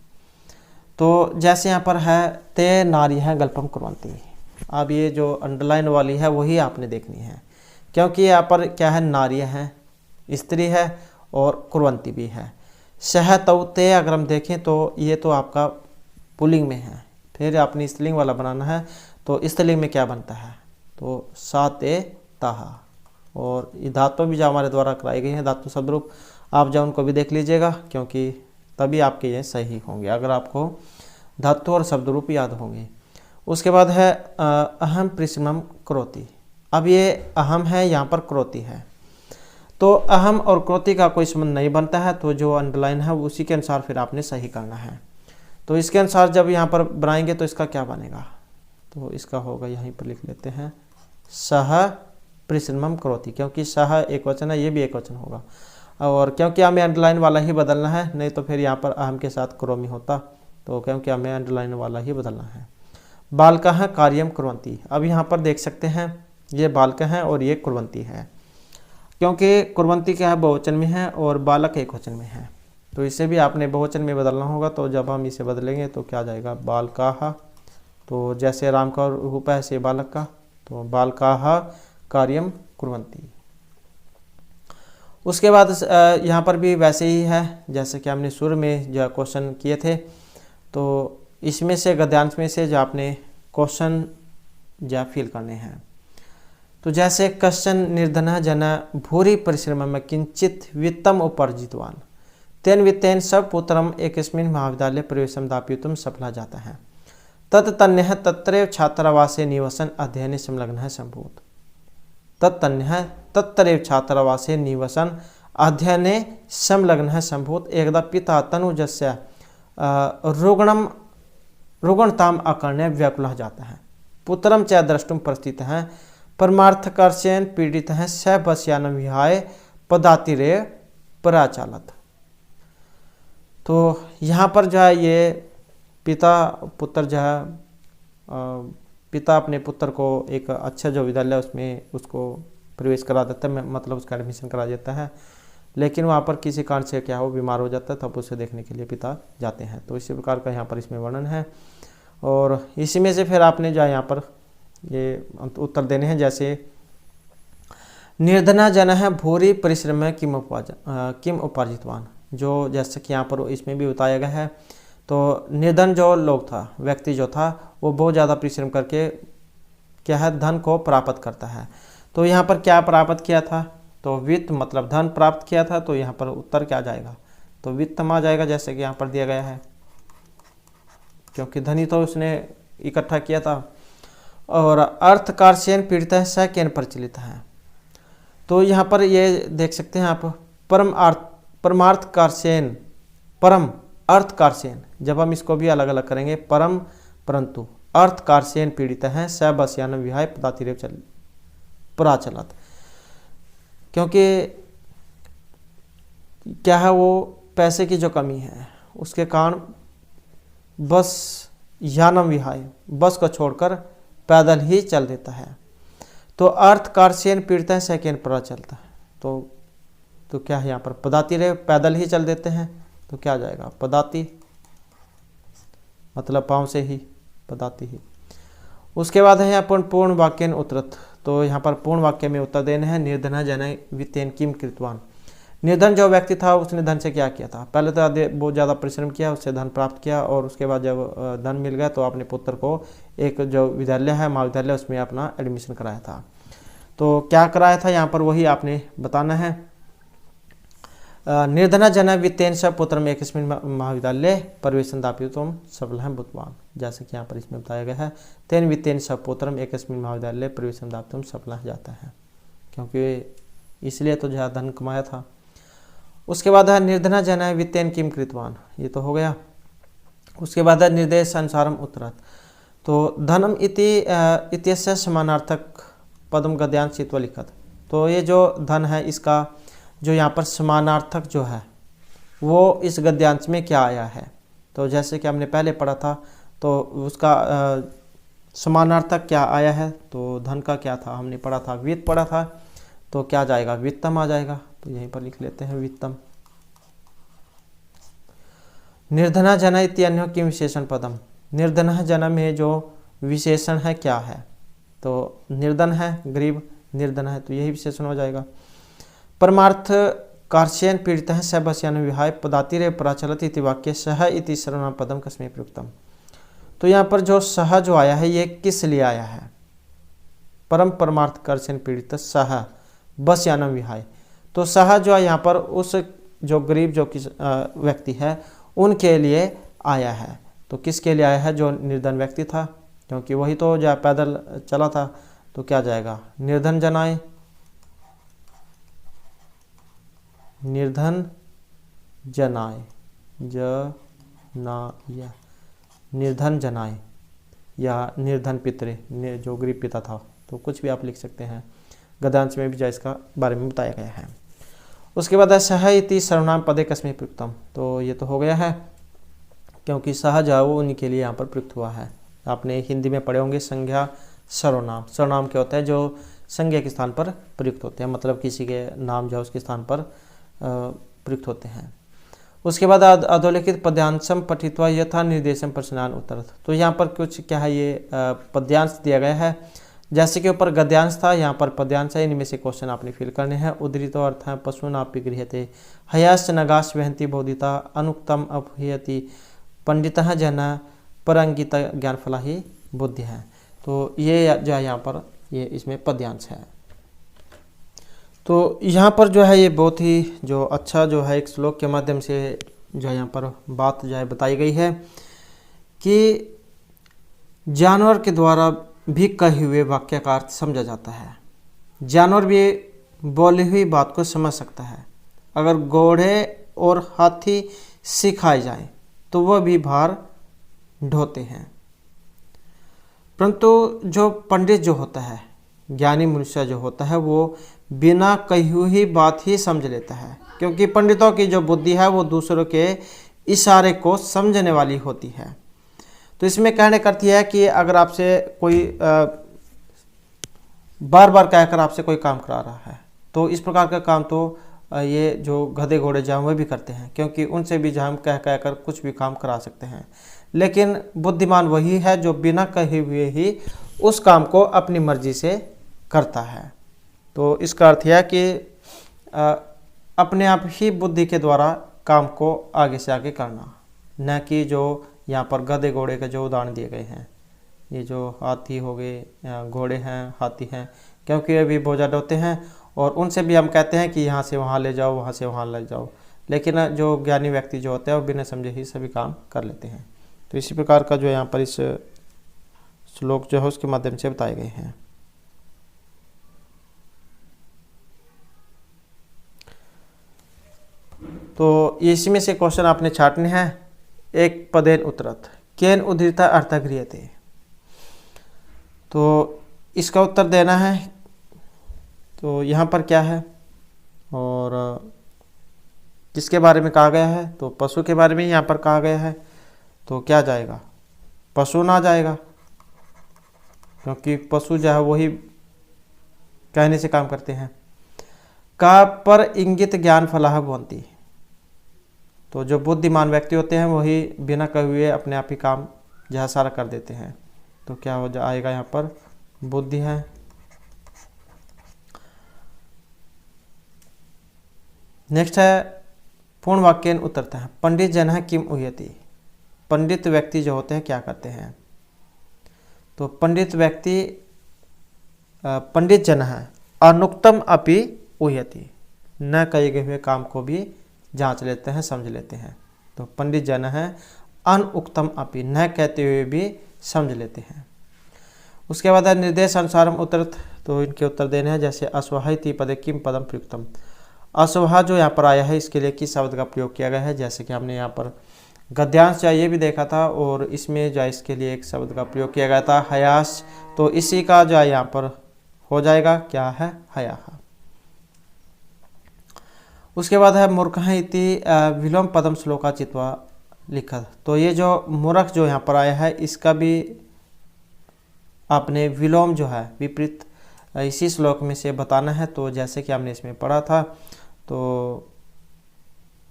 तो जैसे यहाँ पर है ते नारी है गल्पम कुर्वन्ति। अब ये जो अंडरलाइन वाली है वही आपने देखनी है, क्योंकि यहाँ पर क्या है, नारी है, स्त्री है और कुर्वन्ति भी है। सह तौ ते अगर हम देखें तो ये तो आपका पुल्लिंग में है, फिर आपने स्त्रीलिंग वाला बनाना है। तो स्त्रीलिंग में क्या बनता है, तो सा ते ताहा। और ये धातु भी जो हमारे द्वारा कराई गई हैं, धातु शब्द रूप, आप जब उनको भी देख लीजिएगा, क्योंकि तभी आपके ये सही होंगे अगर आपको धातु और शब्द रूप याद होंगे। उसके बाद है अहम परिश्रमम करोति। अब ये अहम है, यहाँ पर करोति है, तो अहम और करोति का कोई संबंध नहीं बनता है। तो जो अंडरलाइन है उसी के अनुसार फिर आपने सही करना है। तो इसके अनुसार जब यहाँ पर बनाएंगे तो इसका क्या बनेगा, तो इसका होगा, यहीं पर लिख लेते हैं, सह परिश्रमम करोति, क्योंकि सह एक वचन है, ये भी एक वचन होगा। और क्योंकि हमें अंडरलाइन वाला ही बदलना है, नहीं तो फिर यहाँ पर अहम के साथ क्रोमी होता, तो क्योंकि हमें अंडरलाइन वाला ही बदलना है। बालकः कार्यम कुर्वन्ति, अब यहाँ पर देख सकते हैं ये बालक हैं और ये कुर्वन्ति है, क्योंकि कुर्वन्ति क्या है बहुवचन में है और बालक एकवचन में है, तो इसे भी आपने बहुवचन में बदलना होगा। तो जब हम इसे बदलेंगे तो क्या जाएगा, बालकाः, तो जैसे राम का रूप है ऐसे बालक का, तो बालकाः कार्यम कुर्वन्ति। उसके बाद यहाँ पर भी वैसे ही है जैसे कि हमने शुरू में जो क्वेश्चन किए थे, तो इसमें से गद्यांश में से जो आपने क्वेश्चन जो फिल करने हैं, तो जैसे कश्चन निर्धनः जनः भूरि परिश्रमं किंचित वित्तम उपार्जितवान् तेन वित्तेन सपुत्रम एकस्मिन् महाविद्यालये प्रवेशं दापयितुं सफलः जातः तत्तन्यः तत्रैव छात्रावासे निवसन् अध्ययने संलग्नः सम्भूत्। तत्तन्यः तत्रैव छात्रावासे निवसन् अध्ययने संलग्नः सम्भूत्। एकदा पिता तनुजस्य रुग्णताम् अकर्ण्य व्याकुलः जातः पुत्रं च द्रष्टुं प्रस्थितः परमार्थकर्षेण पीडितः स बसयानं विहाय पदातिरेव पराचालत्। तो यहाँ पर जो है ये पुत्र जो है पिता अपने पुत्र को एक अच्छा जो विद्यालय उसमें उसको प्रवेश करा देता है, मतलब उसका एडमिशन करा देता है, लेकिन वहाँ पर किसी कारण से क्या हो बीमार हो जाता है, तब उसे देखने के लिए पिता जाते हैं। तो इसी प्रकार का यहाँ पर इसमें वर्णन है और इसी में से फिर आपने जो है यहाँ पर ये उत्तर देने हैं। जैसे निर्धनः जनः भूरि परिश्रम किम उपार्जितवान्, जो जैसे कि यहाँ पर इसमें भी बताया गया है, तो निर्धन जो लोग था, व्यक्ति जो था, वो बहुत ज़्यादा परिश्रम करके क्या है धन को प्राप्त करता है। तो यहाँ पर क्या प्राप्त किया था, तो वित्त मतलब धन प्राप्त किया था, तो यहाँ पर उत्तर क्या जाएगा, तो वित्तम आ जाएगा, जैसे कि यहाँ पर दिया गया है, क्योंकि धन ही तो उसने इकट्ठा किया था। और अर्थकार्षेण पीड़ितः स केन प्रचलित है, तो यहाँ पर ये देख सकते हैं आप परमार्थकार्षेण परम अर्थकार्षेण, जब हम इसको भी अलग अलग करेंगे परम परंतु अर्थकार्षेण पीड़ित है स बसयानं विहाय पदातिरेव पराचलत्, क्योंकि क्या है वो पैसे की जो कमी है उसके कारण बस यानम विहाय बस को छोड़कर पैदल ही चल देता है। तो अर्थकार्षेण पीड़ित है सेकेंड परा चलता है, तो क्या है यहाँ पर पदातिरेव पैदल ही चल देते हैं, तो क्या जाएगा पदाति मतलब पाँव से ही पदाति ही। उसके बाद है यहाँ पूर्ण वाक्यन उत्तरत, तो यहाँ पर पूर्ण वाक्य में उत्तर देने हैं। निर्धनः जनः वित्तेन किम कृतवान्, निर्धन जो व्यक्ति था उसने धन से क्या किया था, पहले तो बहुत ज़्यादा परिश्रम किया, उससे धन प्राप्त किया और उसके बाद जब धन मिल गया तो अपने पुत्र को एक जो विद्यालय है महाविद्यालय उसमें अपना एडमिशन कराया था। तो क्या कराया था यहाँ पर वही आपने बताना है। निर्धनः जनः वित्तेन स पुत्रम एकस्मिन् महाविद्यालये प्रवेशं दापयितुं सफलः भूतवान्, जैसे कि यहाँ पर इसमें बताया गया है तेन वित्तेन स पुत्रम एकस्मिन् महाविद्यालये प्रवेशं दापयितुं सफलः जाता है, क्योंकि इसलिए तो ज़्यादा धन कमाया था। उसके बाद है निर्धनः जनः वित्तेन किम कृतवान्, ये तो हो गया। उसके बाद है निर्देश अनुसारम उत्तरत्, तो धनम इत्यस्य समानार्थक पदम गद्यांश चित्वा लिखत, तो ये जो धन है इसका जो यहाँ पर समानार्थक जो है वो इस गद्यांश में क्या आया है, तो जैसे कि हमने पहले पढ़ा था तो उसका समानार्थक क्या आया है, तो धन का क्या था हमने पढ़ा था वित्त पढ़ा था, तो क्या जाएगा वित्तम आ जाएगा, तो यहीं पर लिख लेते हैं वित्तम। निर्धनः जनः इत्यन्यो किम विशेषण पदम, निर्धनः जनः में जो विशेषण है क्या है, तो निर्धन है गरीब निर्धन है, तो यही विशेषण हो जाएगा। परमार्थ कार्षेण पीड़ित है स बसयानं विहाय पदातिरेव पराचलत् इति वाक्य सह इति सर्वनाम पदम कस्मै प्रयुक्तम, तो यहाँ पर जो सह जो आया है ये किस लिए आया है, परमार्थ कार्षेण पीड़ित सह बसयानं विहाय, तो सह जो है यहाँ पर उस जो गरीब जो किस व्यक्ति है उनके लिए आया है, तो किसके लिए आया है, जो निर्धन व्यक्ति था, क्योंकि वही तो जो पैदल चला था, तो क्या जाएगा निर्धन जनाए, निर्धन जनाए जनाय निर्धन जनाए या निर्धन पितरे जो गरीब पिता था, तो कुछ भी आप लिख सकते हैं, गद्यांश में भी जो इसका बारे में बताया गया है। उसके बाद है सह इति सर्वनाम पदे कस्मै प्रयुक्तम। तो ये तो हो गया है, क्योंकि सह जो है वो उन्हीं के लिए यहाँ पर प्रयुक्त हुआ है। आपने हिंदी में पढ़े होंगे संज्ञा सर्वनाम। सर्वनाम क्या होता है? जो संज्ञा के स्थान पर प्रयुक्त होते हैं, मतलब किसी के नाम जो है उसके स्थान पर प्रयुक्त होते हैं। उसके बाद अधोलिखित पद्यांशम पठित्वा यथा निर्देशम प्रश्नान उत्तरत। तो यहाँ पर कुछ क्या है, ये पद्यांश दिया गया है। जैसे कि ऊपर गद्यांश था, यहाँ पर पद्यांश है। इनमें से क्वेश्चन आपने फिल करने हैं। उद्धृतो अर्थ है पशूनापि गृह्यते, हयाश्च नगाश्च वहन्ति बोधिता, अनुक्तम अपह्यति पंडितः जन परंगित ज्ञानफला ही बुद्धि है। तो ये जो है यहाँ पर ये इसमें पद्यांश है। तो यहाँ पर जो है ये बहुत ही जो अच्छा जो है एक श्लोक के माध्यम से जो है यहाँ पर बात जो है बताई गई है कि जानवर के द्वारा भी कहे हुए वाक्य का अर्थ समझा जाता है। जानवर भी बोली हुई बात को समझ सकता है। अगर घोड़े और हाथी सिखाए जाए तो वह भी भार ढोते हैं, परंतु जो पंडित जो होता है, ज्ञानी मनुष्य जो होता है, वो बिना कही हुई बात ही समझ लेता है, क्योंकि पंडितों की जो बुद्धि है वो दूसरों के इशारे को समझने वाली होती है। तो इसमें कहने का अर्थ यह है कि अगर आपसे कोई बार बार कहकर आपसे कोई काम करा रहा है, तो इस प्रकार का काम तो ये जो गधे घोड़े जो वह भी करते हैं, क्योंकि उनसे भी जो हम कह कर कुछ भी काम करा सकते हैं। लेकिन बुद्धिमान वही है जो बिना कहे हुए ही उस काम को अपनी मर्जी से करता है। तो इसका अर्थ है कि अपने आप ही बुद्धि के द्वारा काम को आगे से आगे करना, न कि जो यहाँ पर गधे घोड़े के जो उदाहरण दिए गए हैं, ये जो हाथी हो गए, घोड़े हैं, हाथी हैं, क्योंकि ये भी बोझा ढोते हैं और उनसे भी हम कहते हैं कि यहाँ से वहाँ ले जाओ, वहाँ से वहाँ ले जाओ। लेकिन जो ज्ञानी व्यक्ति जो होते हैं वो बिना समझे ही सभी काम कर लेते हैं। तो इसी प्रकार का जो यहाँ पर इस श्लोक जो है उसके माध्यम से बताए गए हैं। तो इसी में से क्वेश्चन आपने छाटने हैं। एक पदेन उत्तरत केन उद्धृता अर्थ गृह्यते। तो इसका उत्तर देना है। तो यहाँ पर क्या है और किसके बारे में कहा गया है? तो पशु के बारे में यहाँ पर कहा गया है। तो क्या जाएगा? पशु ना जाएगा, क्योंकि पशु जो है वही कहने से काम करते हैं। का पर इंगित ज्ञान फलाह भवन्ति। तो जो बुद्धिमान व्यक्ति होते हैं वही बिना कहे हुए अपने आप ही काम जो है सारा कर देते हैं। तो क्या हो जाएगा? यहाँ पर बुद्धि है। नेक्स्ट है पूर्ण वाक्यन उत्तरता है पंडित जन है किम उह्यति। पंडित व्यक्ति जो होते हैं क्या करते हैं? तो पंडित व्यक्ति पंडित जन है अनुक्तम अपि उह्यति, न कहे गए हुए काम को भी जांच लेते हैं, समझ लेते हैं। तो पंडित जन है अनुक्तम अपि, न कहते हुए भी समझ लेते हैं। उसके बाद है निर्देश अनुसारम उत्तरत। तो इनके उत्तर देने हैं। जैसे अस्वहाइति पदे किम पदम प्रयुक्तम। अस्वहा जो यहाँ पर आया है इसके लिए किस शब्द का प्रयोग किया गया है? जैसे कि हमने यहाँ पर गद्यांश जो ये भी देखा था और इसमें जो इसके लिए एक शब्द का प्रयोग किया गया था हयास। तो इसी का जो है यहाँ पर हो जाएगा क्या है? हया। उसके बाद है मूर्ख इति विलोम पदम श्लोका चित्वा लिखा। तो ये जो मूर्ख जो यहाँ पर आया है इसका भी आपने विलोम जो है विपरीत इसी श्लोक में से बताना है। तो जैसे कि हमने इसमें पढ़ा था, तो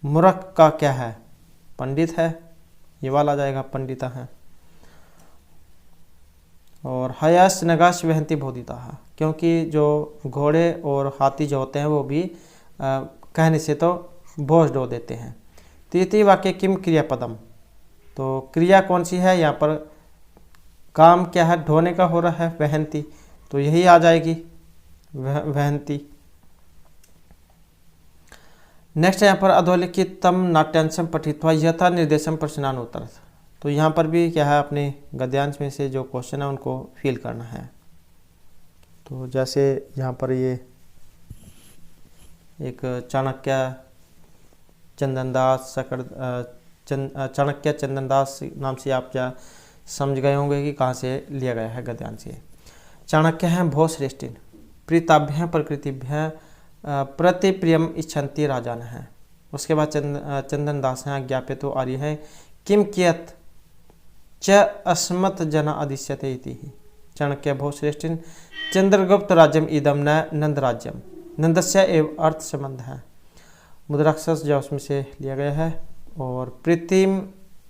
मूर्ख का क्या है? पंडित है, ये वाला आ जाएगा पंडिता है। और हयास नगाश वहंती बोधिता है, क्योंकि जो घोड़े और हाथी जो होते हैं वो भी कहने से तो बोझ ढो देते हैं। तृतीय वाक्य किम क्रियापदम। तो क्रिया कौन सी है? यहाँ पर काम क्या है? ढोने का हो रहा है, वहंती। तो यही आ जाएगी वहंती। नेक्स्ट यहाँ पर अधोलिखित तम नाट्यांशम पठित्वा यथा निर्देशम प्रश्नान उत्तर। तो यहाँ पर भी क्या है, अपने गद्यांश में से जो क्वेश्चन है उनको फिल करना है। तो जैसे यहाँ पर ये एक चाणक्य चंदनदास चाणक्य चंदनदास नाम से आप क्या समझ गए होंगे कि कहाँ से लिया गया है गद्यांश से। चाणक्य हैं भो श्रेष्ठिन प्रीताभ्य प्रकृतिभ्य प्रतिप्रियम इच्छन्ति राजान है। उसके बाद चंदन दास हैं ज्ञापितो आर्य है किम कियत च अस्मत् जना अदिश्यते इति ही चाणक्य बहुश्रेष्ठिन चंद्रगुप्त राज्यम इदम न नंद राज्यम नंदस्य एवं अर्थ संबंध है। मुद्राक्षस जो उसमें से लिया गया है। और प्रीतिम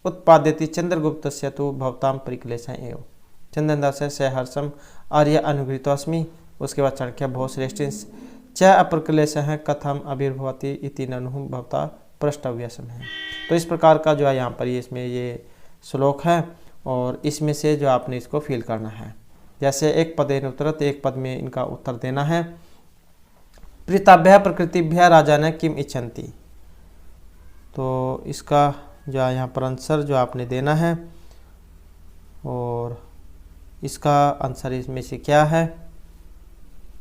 उत्पाद्यति चंद्रगुप्तस्य तो भवताम परिक्लेश एवं चंदन दास सहर्षम आर्य अनुगृतोस्मि। उसके बाद चाणक्य बहुश्रेष्ठिन च अप्रक्लेश है कथम आविर्भवती इति ननु भवता प्रष्टव्यसम है। तो इस प्रकार का जो है यहाँ पर इसमें ये श्लोक है और इसमें से जो आपने इसको फील करना है। जैसे एक पदेन उत्तरत, एक पद में इनका उत्तर देना है। प्रीताभ्य प्रकृतिभ्य राजा ने किम इच्छन्ति, तो इसका जो है यहाँ पर आंसर जो आपने देना है और इसका आंसर इसमें से क्या है,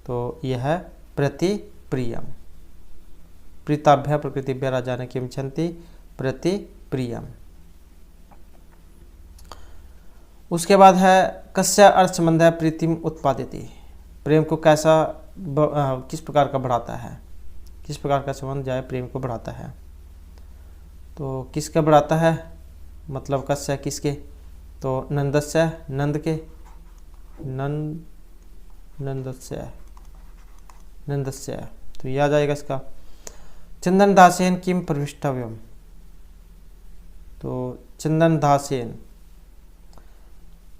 तो यह है प्रतिप्रियम। प्रीताभ्य प्रकृतिभ्य राजा ने किम इच्छन्ति प्रतिप्रियम। उसके बाद है कस्य अर्थ संबंध है प्रीतिम उत्पादिति। प्रेम को कैसा किस प्रकार का बढ़ाता है, किस प्रकार का संबंध जो है प्रेम को बढ़ाता है। तो किसका बढ़ाता है, मतलब कस्य किसके, तो नंदस्य नंद के, नंदस्य तो यह आ जाएगा इसका। चंदन दासेन किम प्रविष्टव्यम, तो चंदन दासेन,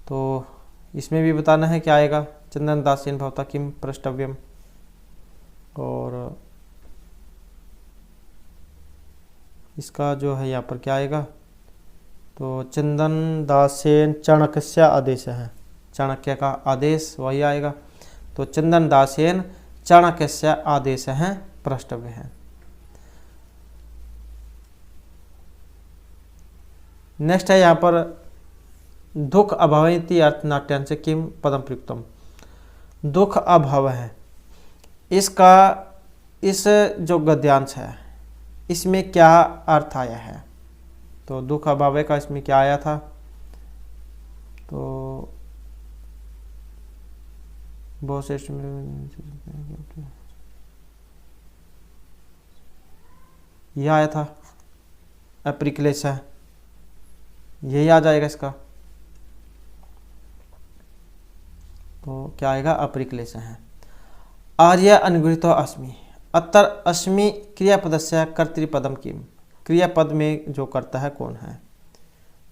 तो इसमें भी बताना है क्या आएगा, चंदन दासेन भवता किम प्रष्टव्यम। और इसका जो है यहाँ पर क्या आएगा, तो चंदन दासेन चाणक्य आदेश है, चाणक्य का आदेश वही आएगा। तो चंदन दासेन चाणक्य आदेश है प्रष्टव्य है। नेक्स्ट है यहाँ पर दुख अभावती अर्थ नाट्यांश किम पदम प्रयुक्तम। दुख अभाव है इसका, इस जो गद्यांश है इसमें क्या अर्थ आया है, तो दुख अभाव का इसमें क्या आया था, तो बहुत यह आया था अप्रिक्लेश है, यही आ जाएगा इसका। तो क्या आएगा, अप्रिक्लेश है। आर्य अनुगृहीतो अस्मि, अत्र अस्मि क्रियापदस्य कर्तृपदम किम, क्रियापद में जो करता है कौन है,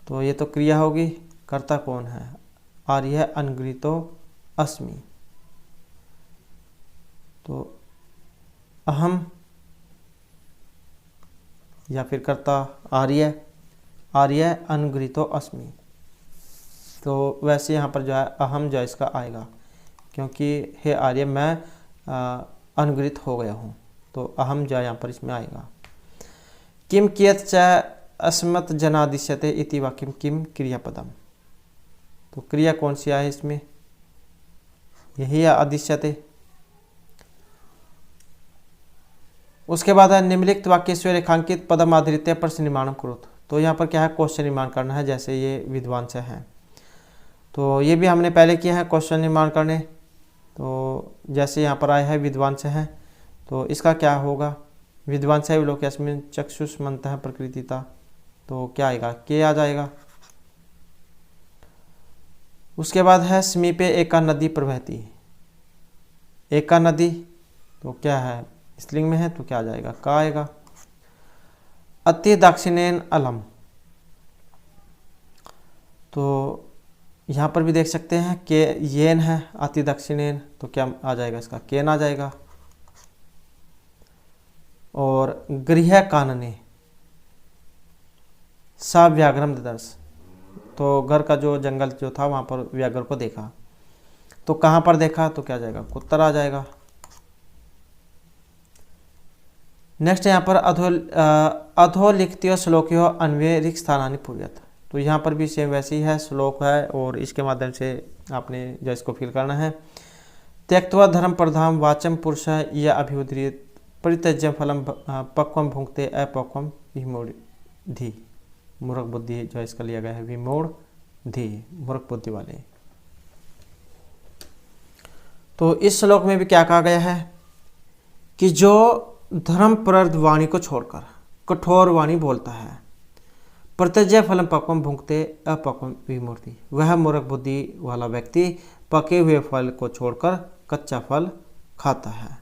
तो ये तो क्रिया होगी, कर्ता कौन है, आर्य अनुगृहीतो अस्मि, तो अहम या फिर कर्ता आर्य, आर्य अनुगृहीतो अस्मि। तो वैसे यहाँ पर जो है अहम जो इसका आएगा, क्योंकि हे आर्य मैं अनुगृहीत हो गया हूँ, तो अहम जो यहाँ पर इसमें आएगा। किम कियत च अस्मत् जनादिश्यते इति वाक्यम किम क्रियापदम, तो क्रिया कौन सी आए इसमें, यही है आदिश्यते। उसके बाद है निम्नलिखित वाक्य से रेखांकित पदम आधारित प्रश्न निर्माण करो। तो यहाँ पर क्या है, क्वेश्चन निर्माण करना है, जैसे ये विद्वान से है, तो ये भी हमने पहले किया है क्वेश्चन निर्माण करने। तो जैसे यहाँ पर आया है विद्वान से है, तो इसका क्या होगा, विद्वान से विलोक्यस्मिन् चक्षुष्मन्तः प्रकृतिता, तो क्या आएगा, के आ जाएगा। उसके बाद है समीपे एका नदी प्रवहती, एका नदी तो क्या है, स्त्रीलिंग में है, तो क्या आ जाएगा, का आएगा। अति दाक्षिणेन अलम, तो यहाँ पर भी देख सकते हैं के येन है, अति दक्षिणेन, तो क्या आ जाएगा इसका, केन आ जाएगा। और गृह कानने सा व्याघ्रम ददर्श, तो घर का जो जंगल जो था वहाँ पर व्याघ्र को देखा, तो कहाँ पर देखा, तो क्या जाएगा, उत्तर आ जाएगा। नेक्स्ट यहाँ पर अधोलिखितो श्लोक्यो अन्वय रिक्त स्थानानि पूर्यत, तो यहाँ पर भी सेम वैसी है श्लोक है और इसके माध्यम से आपने जो इसको फील करना है। त्यक्त्वा धर्म प्रधान वाचम पुरुष या अभिउद्रित परित्यज्य फलम पक्वम भुंक्ते अपक्वम विमूढ़, मूर्ख बुद्धि जो इसका लिया गया है विमूढ़, मूर्ख बुद्धि वाले। तो इस श्लोक में भी क्या कहा गया है कि जो धर्मप्रद वाणी को छोड़कर कठोर वाणी बोलता है, प्रत्यज्य फलम पक्वम भुंक्ते अपक्वम विमूर्ति, वह मूर्ख बुद्धि वाला व्यक्ति पके हुए फल को छोड़कर कच्चा फल खाता है।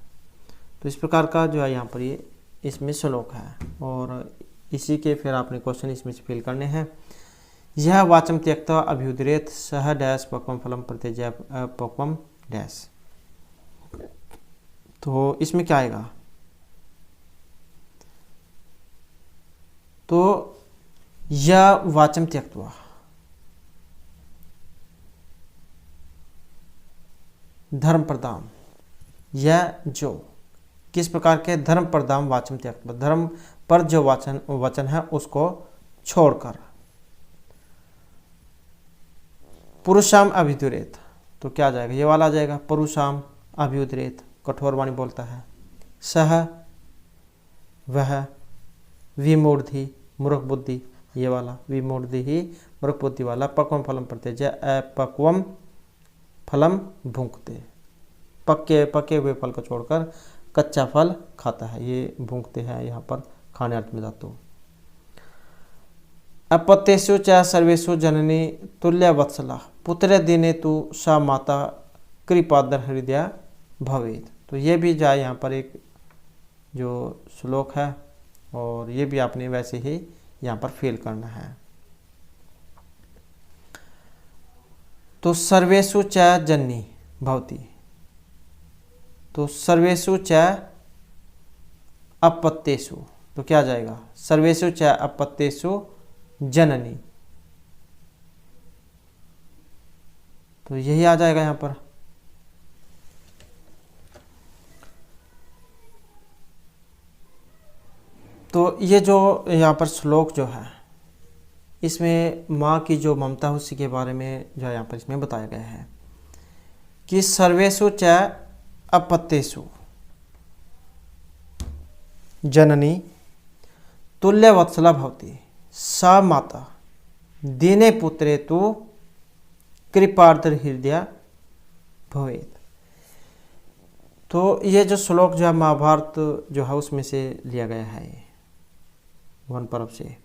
तो इस प्रकार का जो है यहाँ पर ये इसमें श्लोक है, और इसी के फिर आपने क्वेश्चन इसमें से फिल करने हैं। यह वाचम त्यक्त्वा अभ्युदरेत सह डैश पक्वम फलम प्रत्यज्य पक्वम डैश। तो इसमें क्या आएगा, तो यह वाचम त्यक्त्वा, धर्म प्रदाम, यह जो किस प्रकार के धर्म प्रदाम वाचम त्यक्त्वा, धर्म पर जो वचन है उसको छोड़कर, पुरुषाम अभिदुरेत, तो क्या आ जाएगा, ये वाला आ जाएगा, पुरुषाम अभिउद्रेत, कठोर वाणी बोलता है, सह वह, विमूढ़ि मूर्ख बुद्धि, ये वाला विमूढ़ि ही मूर्ख बुद्धि वाला, पक्वम फलम प्रत्यज्य अपक्वम फलम भुंक्ते, पके हुए फल को छोड़कर कच्चा फल खाता है, ये भुंक्ते हैं यहाँ पर खाने अर्थ में धातु। अपत्येषु च सर्वेषु जननी तुल्य वत्सला, पुत्र दिने तु सा माता कृपादर हृदय भवेत। तो ये भी जाए यहाँ पर एक जो श्लोक है, और ये भी आपने वैसे ही यहाँ पर फेल करना है। तो सर्वेषु च जननी भवति, तो सर्वेषु च अपत्येषु, तो क्या जाएगा, सर्वेषु च अपत्येषु जननी, तो यही आ जाएगा यहाँ पर। तो ये जो यहाँ पर श्लोक जो है, इसमें माँ की जो ममता है उसी के बारे में जो यहाँ पर इसमें बताया गया है कि सर्वेषु च अपत्येषु जननी तुल्य वत्सला भवति सा माता दीने पुत्रे तु कृपार्द्र हृदय भवेत। तो ये जो श्लोक जो है महाभारत जो है उसमें से लिया गया है, ये वन पर्व से,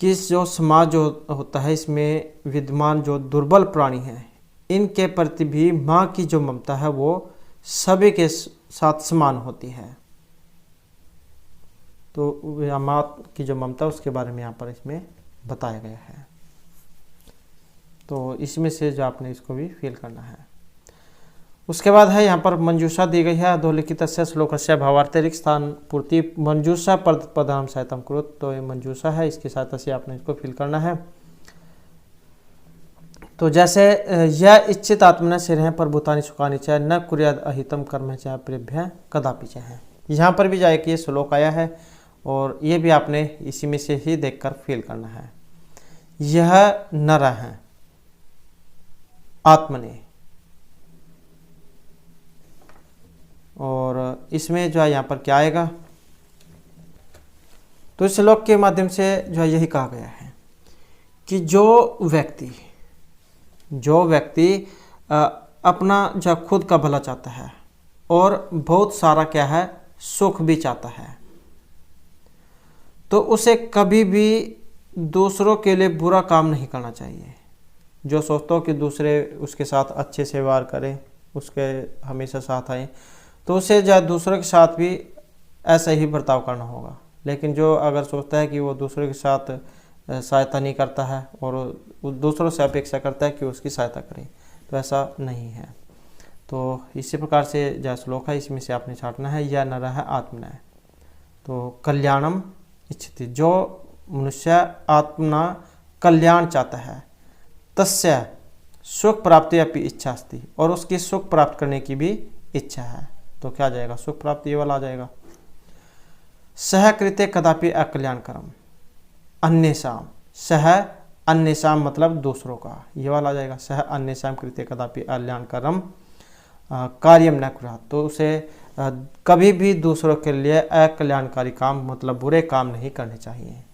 कि जो समाज जो होता है इसमें विद्यमान जो दुर्बल प्राणी हैं, इनके प्रति भी माँ की जो ममता है वो सभी के साथ समान होती है। तो माँ की जो ममता उसके बारे में यहाँ पर इसमें बताया गया है। तो इसमें से जो आपने इसको भी फील करना है। उसके बाद है यहाँ पर मंजूषा दी गई है, अधोलिखितस्य श्लोकस्य भावार्थरिक स्थान पूर्ति मंजूषा पदनाम सहायतम कुरुत। तो ये मंजूषा है, इसकी सहायता से आपने इसको फिल करना है। तो जैसे यह इच्छित आत्मना सिर है पर भूतानि सुखानि च न कुर्याद अहितम कर्म च प्रेभ्य कदापि च है। यहाँ पर भी जाए कि ये श्लोक आया है, और ये भी आपने इसी में से ही देखकर फील करना है। यह नर है आत्मने, और इसमें जो है यहाँ पर क्या आएगा, तो इस श्लोक के माध्यम से जो है यही कहा गया है कि जो व्यक्ति अपना जो खुद का भला चाहता है और बहुत सारा क्या है सुख भी चाहता है, तो उसे कभी भी दूसरों के लिए बुरा काम नहीं करना चाहिए। जो सोचता हो कि दूसरे उसके साथ अच्छे से व्यवहार करें, उसके हमेशा साथ आए, तो उसे जो दूसरों के साथ भी ऐसा ही बर्ताव करना होगा। लेकिन जो अगर सोचता है कि वो दूसरों के साथ सहायता नहीं करता है और दूसरों से अपेक्षा करता है कि उसकी सहायता करें, तो ऐसा नहीं है। तो इसी प्रकार से जो श्लोक है इसमें से आपने छाटना है, यह नर है आत्मना। तो कल्याणम इच्छति, जो मनुष्य आत्मना कल्याण चाहता है, तस्य सुख प्राप्ति अपनी इच्छा अस्ति, और उसकी सुख प्राप्त करने की भी इच्छा है। तो क्या आ जाएगा, सुख प्राप्ति ये वाला आ जाएगा। सह कृते कदापि अकल्याणकरम अन्येषाम, सह अन्येषाम मतलब दूसरों का, ये वाला आ जाएगा। सह अन्येषाम कृते कदापि अकल्याणकरम कार्यम न कुर्यात्, तो उसे कभी भी दूसरों के लिए अकल्याणकारी काम मतलब बुरे काम नहीं करने चाहिए।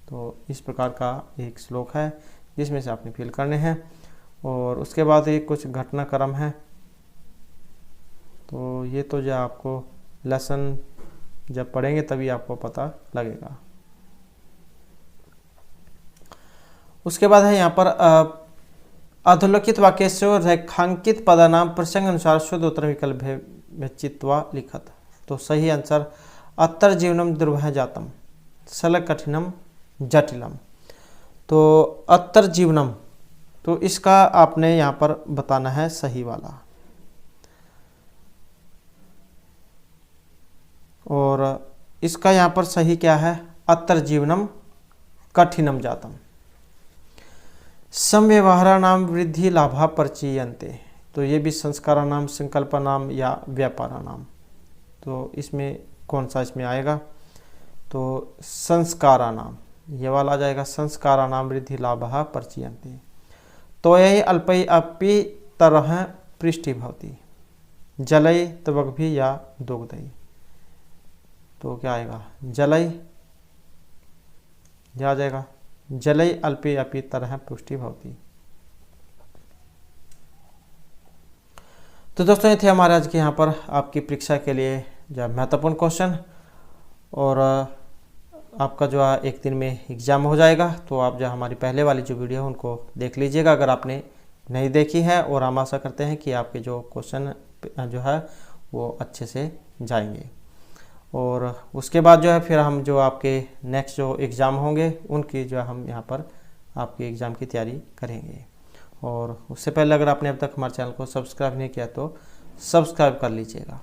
तो इस प्रकार का एक श्लोक है जिसमें से आपने फील करने हैं। और उसके बाद एक कुछ घटनाक्रम है। तो ये तो जो आपको लेसन जब पढ़ेंगे तभी आपको पता लगेगा। उसके बाद है यहाँ पर अधोलिखित वाक्य से रेखांकित पदानाम प्रसंग अनुसार शुद्ध उत्तर विकल्प भेचित्वा लिखत। तो सही आंसर अत्तर जीवनम दुर्वह जातम सल कठिनम जटिलम। तो अत्तर जीवनम, तो इसका आपने यहाँ पर बताना है सही वाला। और इसका यहाँ पर सही क्या है, अत्तर जीवनम कठिनम जातम। समव्यवहाराणाम वृद्धि लाभा परिचीयन्ते। तो ये भी संस्काराणाम, संकल्पनाम या व्यापाराणाम। तो इसमें कौन सा इसमें आएगा, तो संस्काराणाम, ये वाला आ जाएगा। संस्काराणाम वृद्धि लाभा परिचीयन्ते। तो यही अल्पै अपि तरह पृष्टि भवति जलय तवग्भि या दुग्धय। तो क्या आएगा, जलय, यह आ जाएगा जलय अल्पे अपि तरह पुष्टि भवति। तो दोस्तों ये थे हमारे आज के यहाँ पर आपकी परीक्षा के लिए जो महत्वपूर्ण क्वेश्चन। और आपका जो है एक दिन में एग्ज़ाम हो जाएगा। तो आप जो हमारी पहले वाली जो वीडियो है उनको देख लीजिएगा अगर आपने नहीं देखी है। और हम आशा करते हैं कि आपके जो क्वेश्चन जो है वो अच्छे से जाएंगे। और उसके बाद जो है फिर हम जो आपके नेक्स्ट जो एग्ज़ाम होंगे उनकी जो हम यहाँ पर आपके एग्ज़ाम की तैयारी करेंगे। और उससे पहले अगर आपने अब तक हमारे चैनल को सब्सक्राइब नहीं किया तो सब्सक्राइब कर लीजिएगा।